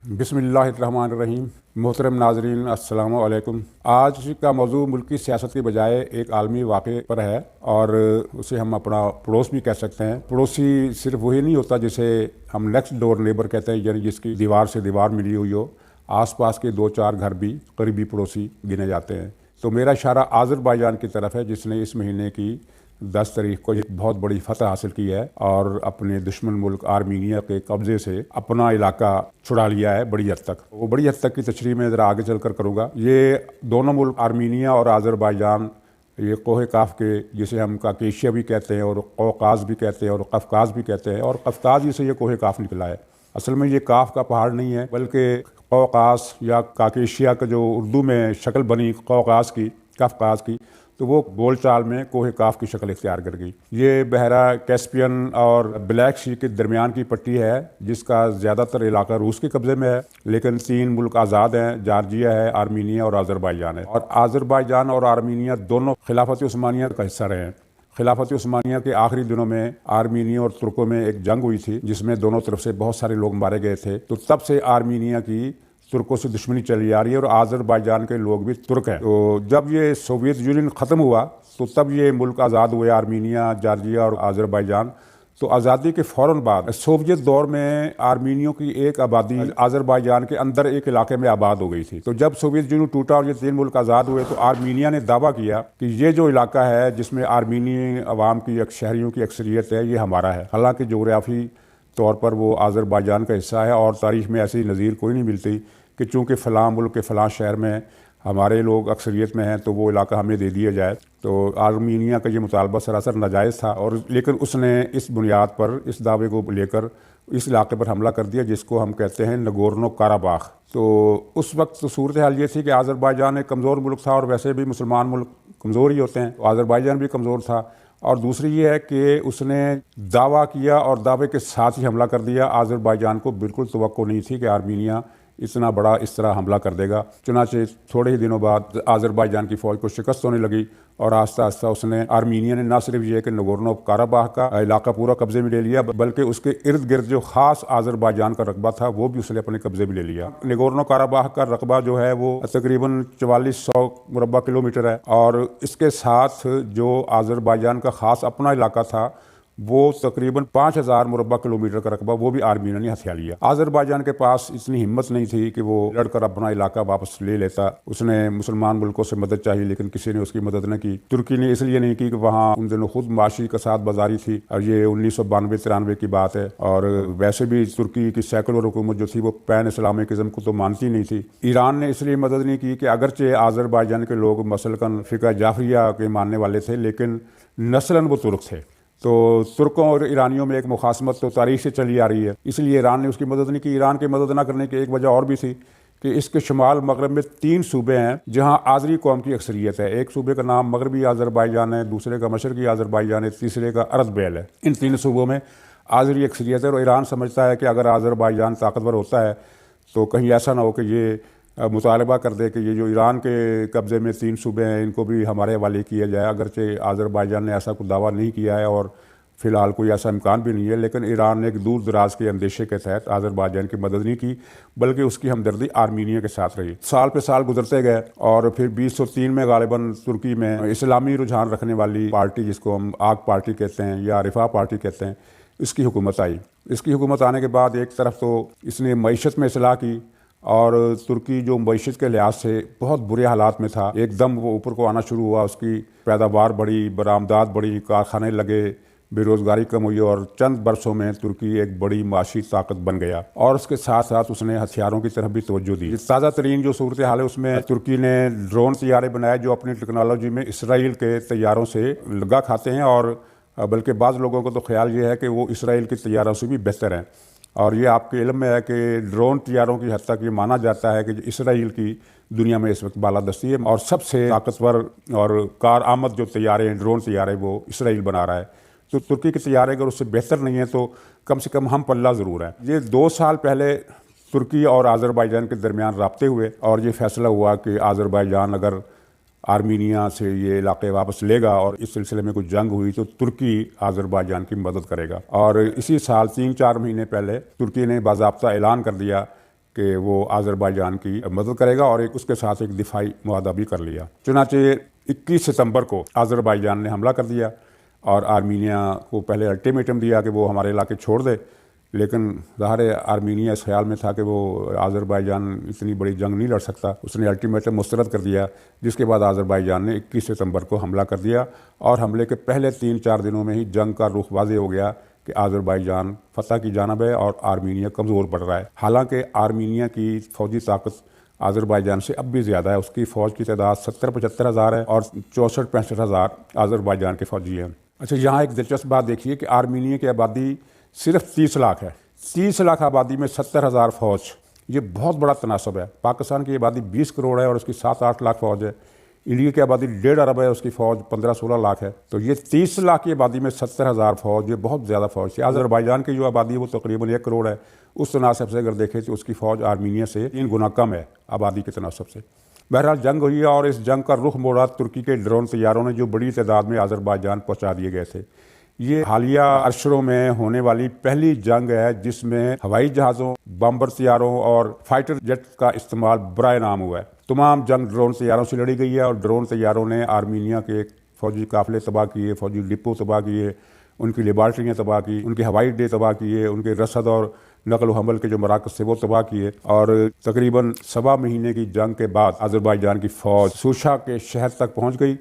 بسم اللہ الرحمن الرحیم۔ محترم ناظرین السلام علیکم۔ آج کا موضوع ملکی سیاست کے بجائے ایک عالمی واقعے پر ہے اور اسے ہم اپنا پڑوس بھی کہہ سکتے ہیں۔ پڑوسی صرف وہی نہیں ہوتا جسے ہم نیکسٹ ڈور نیبر کہتے ہیں، یعنی جس کی دیوار سے دیوار ملی ہوئی ہو، آس پاس کے 2-4 گھر بھی قریبی پڑوسی گنے جاتے ہیں۔ تو میرا اشارہ آذربائیجان کی طرف ہے، جس نے اس مہینے کی 10 تاریخ کو ایک بہت بڑی فتح حاصل کی ہے اور اپنے دشمن ملک آرمینیا کے قبضے سے اپنا علاقہ چھڑا لیا ہے بڑی حد تک۔ وہ بڑی حد تک کی تشریح میں ذرا آگے چل کر کروں گا۔ یہ دونوں ملک آرمینیا اور آذربائیجان یہ کوہ کاف کے، جسے ہم کاکیشیا بھی کہتے ہیں اور قوقاز بھی کہتے ہیں اور قفقاز بھی کہتے ہیں، اور قفقاز ہی سے یہ کوہ کاف نکلا ہے۔ اصل میں یہ کاف کا پہاڑ نہیں ہے، بلکہ قوقاز یا کاکیشیا کا جو اردو میں شکل بنی قوقاز کی، قفقاز کی، تو وہ بول چال میں کوہ کاف کی شکل اختیار کر گئی۔ یہ بحیرہ کیسپین اور بلیک سی کے درمیان کی پٹی ہے، جس کا زیادہ تر علاقہ روس کے قبضے میں ہے، لیکن 3 ملک آزاد ہیں، جارجیا ہے، آرمینیا اور آذربائیجان ہے۔ اور آذربائیجان اور آرمینیا دونوں خلافت عثمانیہ کا حصہ رہے ہیں۔ خلافت عثمانیہ کے آخری دنوں میں آرمینیا اور ترکوں میں ایک جنگ ہوئی تھی، جس میں دونوں طرف سے بہت سارے لوگ مارے گئے تھے۔ تو تب سے آرمینیا کی ترکوں سے دشمنی چلی آ رہی ہے اور آذربائیجان کے لوگ بھی ترک ہیں۔ تو جب یہ سوویت یونین ختم ہوا تو تب یہ ملک آزاد ہوئے، آرمینیا، جارجیا اور آذربائیجان۔ تو آزادی کے فوراً بعد سوویت دور میں آرمینیوں کی ایک آبادی آذربائیجان کے اندر ایک علاقے میں آباد ہو گئی تھی۔ تو جب سوویت یونین ٹوٹا اور یہ 3 ملک آزاد ہوئے تو آرمینیا نے دعویٰ کیا کہ یہ جو علاقہ ہے جس میں آرمینی عوام کی شہریوں کی اکثریت ہے، یہ ہمارا ہے۔ حالانکہ جغرافی طور پر وہ آذربائیجان کا حصہ ہے اور تاریخ میں ایسی نظیر کوئی نہیں ملتی کہ چونکہ فلاں ملک کے فلاں شہر میں ہمارے لوگ اکثریت میں ہیں تو وہ علاقہ ہمیں دے دیا جائے۔ تو آرمینیا کا یہ مطالبہ سراسر ناجائز تھا، اور لیکن اس نے اس بنیاد پر، اس دعوے کو لے کر اس علاقے پر حملہ کر دیا، جس کو ہم کہتے ہیں نگورنو کاراباخ۔ تو اس وقت صورتحال یہ تھی کہ آذربائیجان ایک کمزور ملک تھا، اور ویسے بھی مسلمان ملک کمزور ہی ہوتے ہیں، تو آذربائیجان بھی کمزور تھا۔ اور دوسری یہ ہے کہ اس نے دعویٰ کیا اور دعوے کے ساتھ ہی حملہ کر دیا۔ آذربائیجان کو بالکل توقع نہیں تھی کہ آرمینیا اتنا بڑا اس طرح حملہ کر دے گا۔ چنانچہ تھوڑے ہی دنوں بعد آذربائیجان کی فوج کو شکست ہونے لگی، اور آہستہ آہستہ اس نے، آرمینیا نے، نہ صرف یہ کہ نگورنو کاراباخ کا علاقہ پورا قبضے میں لے لیا، بلکہ اس کے ارد گرد جو خاص آذربائیجان کا رقبہ تھا وہ بھی اس نے اپنے قبضے میں لے لیا۔ نگورنو کاراباخ کا رقبہ جو ہے وہ تقریباً 4400 مربع کلومیٹر ہے، اور اس کے ساتھ جو آذربائیجان کا خاص اپنا علاقہ تھا وہ تقریباً 5000 مربع کلومیٹر کا رقبہ وہ بھی آرمینیا نے ہتھیا لیا۔ آذربائیجان کے پاس اتنی ہمت نہیں تھی کہ وہ لڑ کر اپنا علاقہ واپس لے لیتا۔ اس نے مسلمان ملکوں سے مدد چاہی، لیکن کسی نے اس کی مدد نہ کی۔ ترکی نے اس لیے نہیں کی کہ وہاں ان دنوں خود معاشی کساد بازاری تھی، اور یہ 1992-93 کی بات ہے، اور ویسے بھی ترکی کی سیکولر حکومت جو تھی وہ پین اسلامکزم کو تو مانتی نہیں تھی۔ ایران نے اس لیے مدد نہیں کی کہ اگرچہ آذربائیجان کے لوگ مثلاً فقہ جعفریہ کے ماننے والے تھے، لیکن نسلاً وہ ترک تھے۔ تو ترکوں اور ایرانیوں میں ایک مخاصمت تو تاریخ سے چلی آ رہی ہے، اس لیے ایران نے اس کی مدد نہیں کی۔ ایران کی مدد نہ کرنے کی ایک وجہ اور بھی تھی کہ اس کے شمال مغرب میں 3 صوبے ہیں جہاں آذری قوم کی اکثریت ہے۔ ایک صوبے کا نام مغربی آذربائیجان ہے، دوسرے کا مشرقی آذربائیجان ہے، تیسرے کا ارد بیل ہے۔ ان 3 صوبوں میں آذری اکثریت ہے، اور ایران سمجھتا ہے کہ اگر آذربائیجان طاقتور ہوتا ہے تو کہیں ایسا نہ ہو کہ یہ مطالبہ کر دے کہ یہ جو ایران کے قبضے میں 3 صوبے ہیں ان کو بھی ہمارے حوالے کیا جائے۔ اگرچہ آذربائیجان نے ایسا کوئی دعویٰ نہیں کیا ہے اور فی الحال کوئی ایسا امکان بھی نہیں ہے، لیکن ایران نے ایک دور دراز کے اندیشے کے تحت آذربائیجان کی مدد نہیں کی، بلکہ اس کی ہمدردی آرمینیا کے ساتھ رہی۔ سال پہ سال گزرتے گئے، اور پھر 2003 میں غالباً ترکی میں اسلامی رجحان رکھنے والی پارٹی، جس کو ہم آگ پارٹی کہتے ہیں یا رفاہ پارٹی کہتے ہیں، اس کی حکومت آئی۔ اس کی حکومت آنے کے بعد ایک طرف تو اس نے معیشت میں اصلاح کی، اور ترکی جو معیشت کے لحاظ سے بہت برے حالات میں تھا، ایک دم وہ اوپر کو آنا شروع ہوا، اس کی پیداوار بڑھی، برآمدات بڑھی، کارخانے لگے، بے روزگاری کم ہوئی، اور چند برسوں میں ترکی ایک بڑی معاشی طاقت بن گیا۔ اور اس کے ساتھ ساتھ اس نے ہتھیاروں کی طرف بھی توجہ دی۔ تازہ ترین جو صورتحال ہے اس میں ترکی نے ڈرون طیارے بنائے جو اپنی ٹیکنالوجی میں اسرائیل کے طیاروں سے لگا کھاتے ہیں، اور بلکہ بعض لوگوں کو تو خیال یہ ہے کہ وہ اسرائیل کے طیاروں سے بھی بہتر ہیں۔ اور یہ آپ کے علم میں ہے کہ ڈرون طیاروں کی حد تک یہ مانا جاتا ہے کہ اسرائیل کی دنیا میں اس وقت بالادستی ہے، اور سب سے طاقتور اور کارآمد جو طیارے ہیں، ڈرون طیارے، وہ اسرائیل بنا رہا ہے۔ تو ترکی کے طیارے اگر اس سے بہتر نہیں ہیں تو کم سے کم ہم پلہ ضرور ہیں۔ یہ 2 سال پہلے ترکی اور آذربائیجان کے درمیان رابطے ہوئے، اور یہ فیصلہ ہوا کہ آذربائیجان اگر آرمینیا سے یہ علاقے واپس لے گا اور اس سلسلے میں کوئی جنگ ہوئی تو ترکی آذربائیجان کی مدد کرے گا۔ اور اسی سال 3-4 مہینے پہلے ترکی نے باضابطہ اعلان کر دیا کہ وہ آذربائیجان کی مدد کرے گا، اور اس کے ساتھ ایک دفاعی معاہدہ بھی کر لیا۔ چنانچہ 21 ستمبر کو آذربائیجان نے حملہ کر دیا اور آرمینیا کو پہلے الٹیمیٹم دیا کہ وہ ہمارے علاقے چھوڑ دے، لیکن ظاہر ہے آرمینیا اس خیال میں تھا کہ وہ آذربائیجان اتنی بڑی جنگ نہیں لڑ سکتا، اس نے الٹیمیٹم مسترد کر دیا، جس کے بعد آذربائیجان نے 21 ستمبر کو حملہ کر دیا، اور حملے کے پہلے 3-4 دنوں میں ہی جنگ کا رخ واضح ہو گیا کہ آذربائیجان فتح کی جانب ہے اور آرمینیا کمزور پڑ رہا ہے۔ حالانکہ آرمینیا کی فوجی طاقت آذربائیجان سے اب بھی زیادہ ہے، اس کی فوج کی تعداد 70-75 ہزار ہے اور 64-65 ہزار آذربائیجان کے فوجی ہیں۔ اچھا، یہاں ایک دلچسپ بات دیکھیے کہ آرمینیا کی آبادی صرف 30 لاکھ ہے، 30 لاکھ آبادی میں 70 ہزار فوج، یہ بہت بڑا تناسب ہے۔ پاکستان کی آبادی 20 کروڑ ہے اور اس کی 7-8 لاکھ فوج ہے، انڈیا کی آبادی 1.5 ارب ہے، اس کی فوج 15-16 لاکھ ہے، تو یہ 30 لاکھ کی آبادی میں 70 ہزار فوج، یہ بہت زیادہ فوج ہے۔ آذربائیجان کی جو آبادی ہے وہ تقریباً 1 کروڑ ہے، اس تناسب سے اگر دیکھیں تو اس کی فوج آرمینیا سے 3 گنا کم ہے آبادی کے تناسب سے۔ بہرحال جنگ ہوئی اور اس جنگ کا رخ موڑا ترکی کے ڈرون طیاروں نے، جو بڑی تعداد میں آذربائیجان پہنچا دیے گئے تھے۔ یہ حالیہ عرصوں میں ہونے والی پہلی جنگ ہے جس میں ہوائی جہازوں، بمبر طیاروں اور فائٹر جیٹ کا استعمال برائے نام ہوا ہے۔ تمام جنگ ڈرون طیاروں سے لڑی گئی ہے اور ڈرون طیاروں نے آرمینیا کے فوجی قافلے تباہ کیے، فوجی ڈپو تباہ کیے، ان کی لیبارٹریاں تباہ کی، ان کے ہوائی اڈے تباہ کیے، ان کے رسد اور نقل و حمل کے جو مراکز تھے وہ تباہ کیے، اور تقریباً 7 مہینے کی جنگ کے بعد آذربائیجان کی فوج سوشا کے شہر تک پہنچ گئی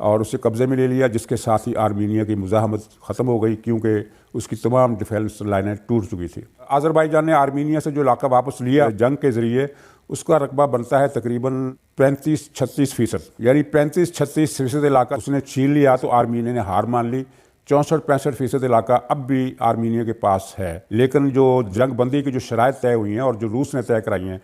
اور اسے قبضے میں لے لیا، جس کے ساتھ ہی آرمینیا کی مزاحمت ختم ہو گئی کیونکہ اس کی تمام ڈیفینس لائنیں ٹوٹ چکی تھی۔ آذربائیجان نے آرمینیا سے جو علاقہ واپس لیا جنگ کے ذریعے، اس کا رقبہ بنتا ہے تقریباً 35-36%، یعنی 35-36% علاقہ اس نے چھین لیا تو آرمینیا نے ہار مان لی۔ 64-65% علاقہ اب بھی آرمینیا کے پاس ہے، لیکن جو جنگ بندی کی جو شرائط طے ہوئی ہیں اور جو روس نے طے کرائی ہیں،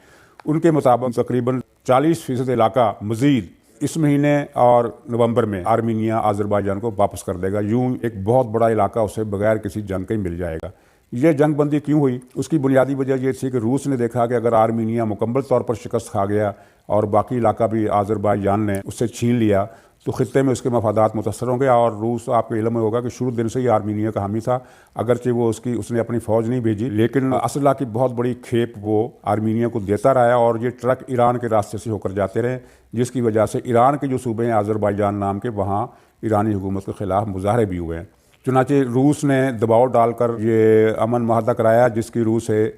ان کے مطابق تقریباً 40% علاقہ مزید اس مہینے اور نومبر میں آرمینیا آذربائیجان کو واپس کر دے گا۔ یوں ایک بہت بڑا علاقہ اسے بغیر کسی جنگ کے مل جائے گا۔ یہ جنگ بندی کیوں ہوئی؟ اس کی بنیادی وجہ یہ تھی کہ روس نے دیکھا کہ اگر آرمینیا مکمل طور پر شکست کھا گیا اور باقی علاقہ بھی آذربائیجان نے اس سے چھین لیا تو خطے میں اس کے مفادات متاثر ہوں گے، اور روس آپ کو علم میں ہوگا کہ شروع دن سے ہی آرمینیا کا حامی تھا، اگرچہ وہ اس نے اپنی فوج نہیں بھیجی، لیکن اسلحہ کی بہت بڑی کھیپ وہ آرمینیا کو دیتا رہا، اور یہ ٹرک ایران کے راستے سے ہو کر جاتے رہے، جس کی وجہ سے ایران کے جو صوبے ہیں آذربائیجان نام کے، وہاں ایرانی حکومت کے خلاف مظاہرے بھی ہوئے ہیں۔ چنانچہ روس نے دباؤ ڈال کر یہ امن معاہدہ کرایا جس کی روح سے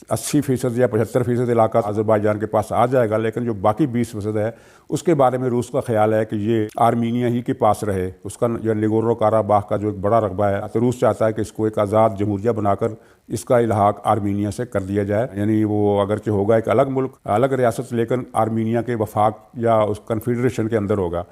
80% یا 75% علاقہ آذربائیجان کے پاس آ جائے گا، لیکن جو باقی 20% ہے اس کے بارے میں روس کا خیال ہے کہ یہ آرمینیا ہی کے پاس رہے۔ اس کا یا نیگورنو کاراباخ کا جو ایک بڑا رقبہ ہے، تو روس چاہتا ہے کہ اس کو ایک آزاد جمہوریہ بنا کر اس کا الحاق آرمینیا سے کر دیا جائے، یعنی وہ اگرچہ ہوگا ایک الگ ملک، الگ ریاست، لیکن آرمینیا کے وفاق یا اس کنفیڈریشن کے اندر ہوگا۔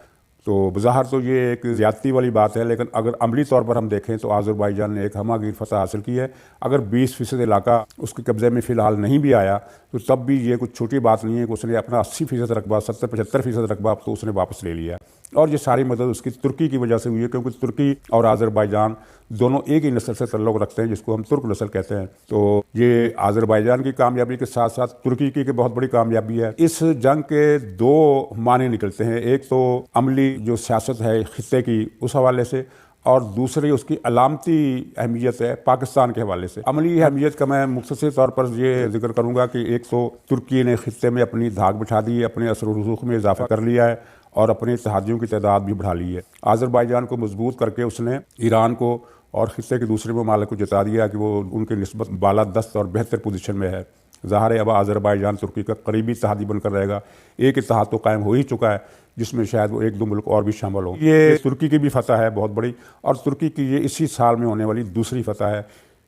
تو بظاہر تو یہ ایک زیادتی والی بات ہے، لیکن اگر عملی طور پر ہم دیکھیں تو آذربائیجان نے ایک ہمہ گیر فتح حاصل کی ہے۔ اگر 20% علاقہ اس کے قبضے میں فی الحال نہیں بھی آیا تو تب بھی یہ کچھ چھوٹی بات نہیں ہے کہ اس نے اپنا 80% رقبہ، 70-75% رقبہ تو اس نے واپس لے لیا، اور یہ ساری مدد اس کی ترکی کی وجہ سے ہوئی ہے، کیونکہ ترکی اور آذربائیجان دونوں ایک ہی نسل سے تعلق رکھتے ہیں جس کو ہم ترک نسل کہتے ہیں۔ تو یہ آذربائیجان کی کامیابی کے ساتھ ساتھ ترکی کی بہت بڑی کامیابی ہے۔ اس جنگ کے 2 معنی نکلتے ہیں، ایک تو عملی جو سیاست ہے خطے کی اس حوالے سے، اور دوسری اس کی علامتی اہمیت ہے پاکستان کے حوالے سے۔ عملی اہمیت کا میں مختصر طور پر یہ ذکر کروں گا کہ ایک تو ترکی نے خطے میں اپنی دھاک بٹھا دی ہے، اپنے اثر و رسوخ میں اضافہ کر لیا ہے اور اپنے اتحادیوں کی تعداد بھی بڑھا لی ہے۔ آذربائیجان کو مضبوط کر کے اس نے ایران کو اور خطے کے دوسرے ممالک کو جتا دیا کہ وہ ان کے نسبت بالادست اور بہتر پوزیشن میں ہے۔ ظاہر ہے اب آذربائیجان ترکی کا قریبی اتحادی بن کر رہے گا، ایک اتحاد تو قائم ہو ہی چکا ہے جس میں شاید وہ 1-2 ملک اور بھی شامل ہوں۔ یہ ترکی کی بھی فتح ہے بہت بڑی، اور ترکی کی یہ اسی سال میں ہونے والی دوسری فتح ہے۔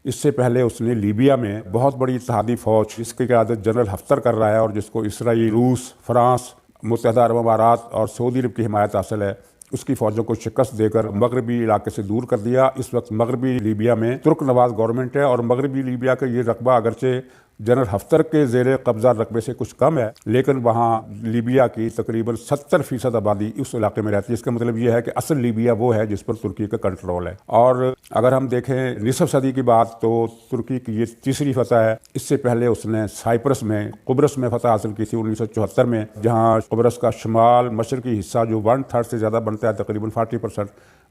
اس سے پہلے اس نے لیبیا میں بہت بڑی اتحادی فوج جس کی قیادت جنرل حفتر کر رہا ہے اور جس کو اسرائیل، روس، فرانس، متحدہ عرب امارات اور سعودی عرب کی حمایت حاصل ہے، اس کی فوجوں کو شکست دے کر مغربی علاقے سے دور کر دیا۔ اس وقت مغربی لیبیا میں ترک نواز گورنمنٹ ہے، اور مغربی لیبیا کا یہ رقبہ اگرچہ جنرل حفتر کے زیر قبضہ رقبے سے کچھ کم ہے، لیکن وہاں لیبیا کی تقریباً 70% آبادی اس علاقے میں رہتی ہے۔ اس کا مطلب یہ ہے کہ اصل لیبیا وہ ہے جس پر ترکی کا کنٹرول ہے۔ اور اگر ہم دیکھیں نصف صدی کی بات تو ترکی کی یہ تیسری فتح ہے۔ اس سے پہلے اس نے سائپرس میں، قبرص میں فتح حاصل کی تھی 1974 میں، جہاں قبرص کا شمال مشرقی حصہ جو 1/3 سے زیادہ بنتا ہے، تقریباً 40%،